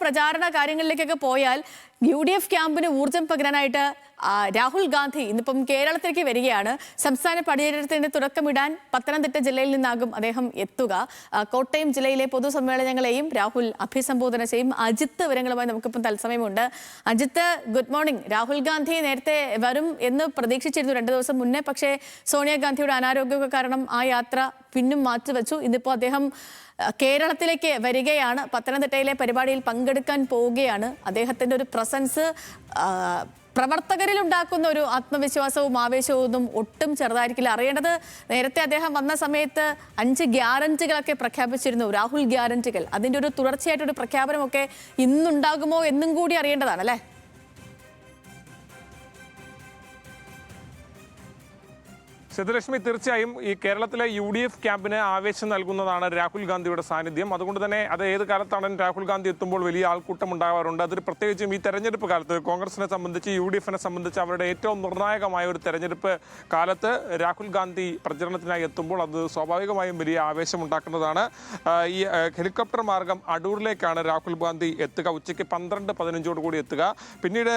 പ്രചാരണ കാര്യങ്ങളിലേക്കൊക്കെ പോയാൽ UDF ക്യാമ്പിന് ഊർജ്ജം പകരാനായിട്ട് രാഹുൽ ഗാന്ധി ഇന്നിപ്പം കേരളത്തിലേക്ക് വരികയാണ്. സംസ്ഥാന പര്യടനത്തിന് തുടക്കമിടാൻ പത്തനംതിട്ട ജില്ലയിൽ നിന്നാകും അദ്ദേഹം എത്തുക. കോട്ടയം ജില്ലയിലെ പൊതുസമ്മേളനങ്ങളെയും രാഹുൽ അഭിസംബോധന ചെയ്യും. അജിത്ത് വിവരങ്ങളുമായി നമുക്കിപ്പം തത്സമയമുണ്ട്. Ajith, good morning. രാഹുൽ ഗാന്ധി നേരത്തെ വരും എന്ന് പ്രതീക്ഷിച്ചിരുന്നു 2 ദിവസം മുന്നേ. പക്ഷേ സോണിയാഗാന്ധിയുടെ അനാരോഗ്യമൊക്കെ കാരണം ആ യാത്ര പിന്നും മാറ്റിവെച്ചു. ഇന്നിപ്പോൾ അദ്ദേഹം കേരളത്തിലേക്ക് വരികയാണ്. പത്തനംതിട്ടയിലെ പരിപാടിയിൽ പങ്കെടുക്കാൻ പോവുകയാണ്. അദ്ദേഹത്തിൻ്റെ ഒരു പ്രസൻസ് പ്രവർത്തകരിൽ ഉണ്ടാക്കുന്ന ഒരു ആത്മവിശ്വാസവും ആവേശവും ഒട്ടും ചെറുതായിരിക്കില്ല. അറിയേണ്ടത്, നേരത്തെ അദ്ദേഹം വന്ന സമയത്ത് 5 ഗ്യാരണ്ടികളൊക്കെ പ്രഖ്യാപിച്ചിരുന്നു, രാഹുൽ ഗ്യാരണ്ടികൾ. അതിൻ്റെ ഒരു തുടർച്ചയായിട്ടൊരു പ്രഖ്യാപനമൊക്കെ ഇന്നുണ്ടാകുമോ എന്നും കൂടി അറിയേണ്ടതാണ് അല്ലേ? സേതുലക്ഷ്മി, തീർച്ചയായും ഈ കേരളത്തിലെ UDF ക്യാമ്പിന് ആവേശം നൽകുന്നതാണ് രാഹുൽ ഗാന്ധിയുടെ സാന്നിധ്യം. അതുകൊണ്ട് തന്നെ അത് ഏത് കാലത്താണ് രാഹുൽ ഗാന്ധി എത്തുമ്പോൾ വലിയ ആൾക്കൂട്ടം ഉണ്ടാകാറുണ്ട്. അതിൽ പ്രത്യേകിച്ചും ഈ തെരഞ്ഞെടുപ്പ് കാലത്ത് കോൺഗ്രസിനെ സംബന്ധിച്ച് UDFനെ സംബന്ധിച്ച് അവരുടെ ഏറ്റവും നിർണായകമായ ഒരു തെരഞ്ഞെടുപ്പ് കാലത്ത് രാഹുൽ ഗാന്ധി പ്രചരണത്തിനായി എത്തുമ്പോൾ അത് സ്വാഭാവികമായും വലിയ ആവേശം ഉണ്ടാക്കുന്നതാണ്. ഈ ഹെലികോപ്റ്റർ മാർഗം അടൂരിലേക്കാണ് രാഹുൽ ഗാന്ധി എത്തുക. ഉച്ചയ്ക്ക് 12-15 കൂടി എത്തുക. പിന്നീട്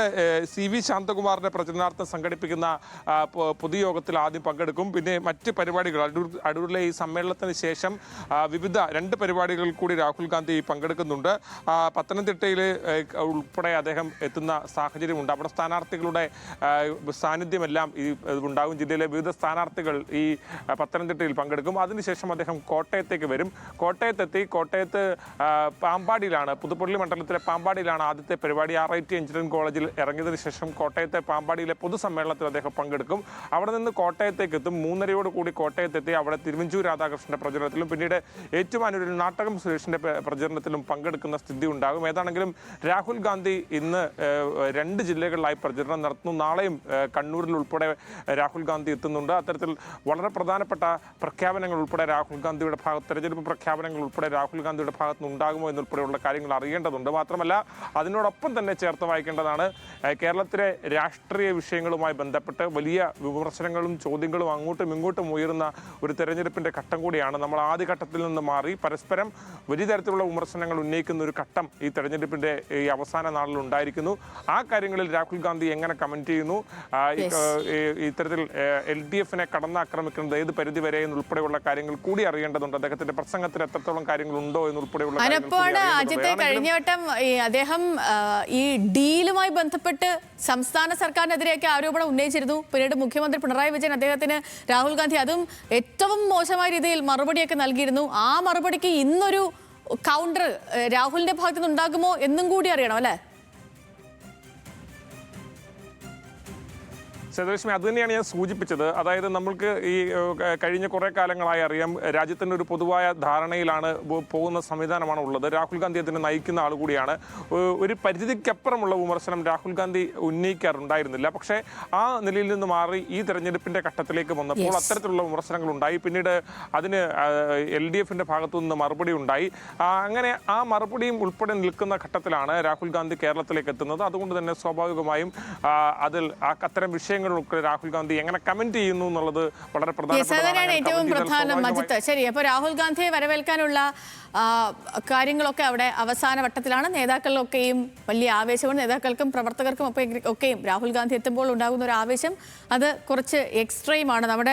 CV ശാന്തകുമാറിന്റെ പ്രചരണാർത്ഥം സംഘടിപ്പിക്കുന്ന പൊതുയോഗത്തിൽ ആദ്യം പങ്കെടുക്കും. പിന്നെ മറ്റ് പരിപാടികൾ അടൂരിലെ ഈ സമ്മേളനത്തിന് ശേഷം വിവിധ 2 പരിപാടികളിൽ കൂടി രാഹുൽ ഗാന്ധി പങ്കെടുക്കുന്നുണ്ട്. പത്തനംതിട്ടയിൽ ഉൾപ്പെടെ അദ്ദേഹം എത്തുന്ന സാഹചര്യമുണ്ട്. അവിടെ സ്ഥാനാർത്ഥികളുടെ സാന്നിധ്യമെല്ലാം ഉണ്ടാകും. ജില്ലയിലെ വിവിധ സ്ഥാനാർത്ഥികൾ ഈ പത്തനംതിട്ടയിൽ പങ്കെടുക്കും. അതിനുശേഷം അദ്ദേഹം കോട്ടയത്തേക്ക് വരും. കോട്ടയത്ത് പാമ്പാടിയിലാണ്, പുതുപ്പള്ളി മണ്ഡലത്തിലെ പാമ്പാടിയിലാണ് ആദ്യത്തെ പരിപാടി. RIT എഞ്ചിനീയറിംഗ് കോളേജിൽ ഇറങ്ങിയതിനു ശേഷം കോട്ടയത്തെ പാമ്പാടിയിലെ പൊതുസമ്മേളനത്തിൽ അദ്ദേഹം പങ്കെടുക്കും. അവിടെ നിന്ന് കോട്ടയത്തേക്ക് എത്തും. 3:30 കൂടി കോട്ടയത്തെത്തി അവിടെ തിരുവഞ്ചൂർ രാധാകൃഷ്ണന്റെ പ്രചരണത്തിലും പിന്നീട് ഏറ്റുമാനൂരിൽ നാട്ടകം സുരേഷിന്റെ പ്രചരണത്തിലും പങ്കെടുക്കുന്ന സ്ഥിതി ഉണ്ടാകും. ഏതാണെങ്കിലും രാഹുൽ ഗാന്ധി ഇന്ന് 2 ജില്ലകളിലായി പ്രചരണം നടത്തുന്നു. നാളെയും കണ്ണൂരിൽ ഉൾപ്പെടെ രാഹുൽ ഗാന്ധി എത്തുന്നുണ്ട്. അത്തരത്തിൽ വളരെ പ്രധാനപ്പെട്ട പ്രഖ്യാപനങ്ങൾ ഉൾപ്പെടെ രാഹുൽ ഗാന്ധിയുടെ ഭാഗത്ത്, തെരഞ്ഞെടുപ്പ് പ്രഖ്യാപനങ്ങൾ ഉൾപ്പെടെ രാഹുൽ ഗാന്ധിയുടെ ഭാഗത്ത് നിന്ന് ഉണ്ടാകുമോ എന്നുൾപ്പെടെയുള്ള കാര്യങ്ങൾ അറിയേണ്ടതുണ്ട്. മാത്രമല്ല അതിനോടൊപ്പം തന്നെ ചേർത്ത് വായിക്കേണ്ടതാണ്, കേരളത്തിലെ രാഷ്ട്രീയ വിഷയങ്ങളുമായി ബന്ധപ്പെട്ട് വലിയ വിമർശനങ്ങളും ചോദ്യങ്ങളും അങ്ങോട്ടും ഇങ്ങോട്ടും ഉയരുന്ന ഒരു തെരഞ്ഞെടുപ്പിന്റെ ഘട്ടം കൂടിയാണ്. നമ്മൾ ആദ്യ ഘട്ടത്തിൽ നിന്ന് മാറി പരസ്പരം വലിയ തരത്തിലുള്ള വിമർശനങ്ങൾ ഉന്നയിക്കുന്ന ഒരു ഘട്ടം ഈ തെരഞ്ഞെടുപ്പിന്റെ ഈ അവസാന നാളിൽ ഉണ്ടായിരിക്കുന്നു. ആ കാര്യങ്ങളിൽ രാഹുൽ ഗാന്ധി എങ്ങനെ കമന്റ് ചെയ്യുന്നു, ഇത്തരത്തിൽ LDFനെ കടന്നാക്രമിക്കുന്നത് ഏത് പരിധി വരെ എന്നുൾപ്പെടെയുള്ള കാര്യങ്ങൾ കൂടി അറിയേണ്ടതുണ്ട്. അദ്ദേഹത്തിന്റെ പ്രസംഗത്തിൽ എത്രത്തോളം കാര്യങ്ങൾ ഉണ്ടോ എന്നുൾപ്പെടെയുള്ള അജിത്തെ, കഴിഞ്ഞ വട്ടം അദ്ദേഹം ഈ ഡീലുമായി ബന്ധപ്പെട്ട് സംസ്ഥാന സർക്കാരിനെതിരെയൊക്കെ ആരോപണം ഉന്നയിച്ചിരുന്നു. പിന്നീട് മുഖ്യമന്ത്രി പിണറായി വിജയൻ അദ്ദേഹത്തിന്, രാഹുൽ ഗാന്ധി അതും ഏറ്റവും മോശമായ രീതിയിൽ മറുപടിയൊക്കെ നൽകിയിരുന്നു. ആ മറുപടിക്ക് ഇന്നൊരു കൗണ്ടർ രാഹുലിന്റെ ഭാഗത്തു നിന്ന് ഉണ്ടാകുമോ എന്നും കൂടി അറിയണം അല്ലേ? സേതുലക്ഷ്മി, അത് തന്നെയാണ് ഞാൻ സൂചിപ്പിച്ചത്. അതായത് നമ്മൾക്ക് ഈ കഴിഞ്ഞ കുറേ കാലങ്ങളായി അറിയാം, രാജ്യത്തിൻ്റെ ഒരു പൊതുവായ ധാരണയിലാണ് പോകുന്ന സംവിധാനമാണ് ഉള്ളത്. രാഹുൽ ഗാന്ധി അതിനെ നയിക്കുന്ന ആൾ കൂടിയാണ്. ഒരു പരിധിക്കപ്പുറമുള്ള വിമർശനം രാഹുൽ ഗാന്ധി ഉന്നയിക്കാറുണ്ടായിരുന്നില്ല. പക്ഷേ ആ നിലയിൽ നിന്ന് മാറി ഈ തെരഞ്ഞെടുപ്പിന്റെ ഘട്ടത്തിലേക്ക് വന്നപ്പോൾ അത്തരത്തിലുള്ള വിമർശനങ്ങൾ ഉണ്ടായി. പിന്നീട് അതിന് LDFന്റെ ഭാഗത്തു നിന്ന് മറുപടി ഉണ്ടായി. അങ്ങനെ ആ മറുപടിയും ഉൾപ്പെടെ നിൽക്കുന്ന ഘട്ടത്തിലാണ് രാഹുൽ ഗാന്ധി കേരളത്തിലേക്ക് എത്തുന്നത്. അതുകൊണ്ട് തന്നെ സ്വാഭാവികമായും അതിൽ അത്തരം വിഷയങ്ങൾ രാഹുൽ ഗാന്ധി എങ്ങനെ കമന്റ് ചെയ്യുന്നു എന്നുള്ളത് വളരെ പ്രധാനമാണ്, ഏറ്റവും പ്രധാനം. അജിത്ത്, ശരി. അപ്പോൾ രാഹുൽ ഗാന്ധിയെ വരവേൽക്കാനുള്ള കാര്യങ്ങളൊക്കെ അവിടെ അവസാന വട്ടത്തിലാണ്. നേതാക്കളിലൊക്കെയും വലിയ ആവേശമാണ്. നേതാക്കൾക്കും പ്രവർത്തകർക്കും ഒക്കെയും രാഹുൽ ഗാന്ധി എത്തുമ്പോൾ ഉണ്ടാകുന്ന ഒരു ആവേശം അത് കുറച്ച് എക്സ്ട്രീമാണ്. നമ്മുടെ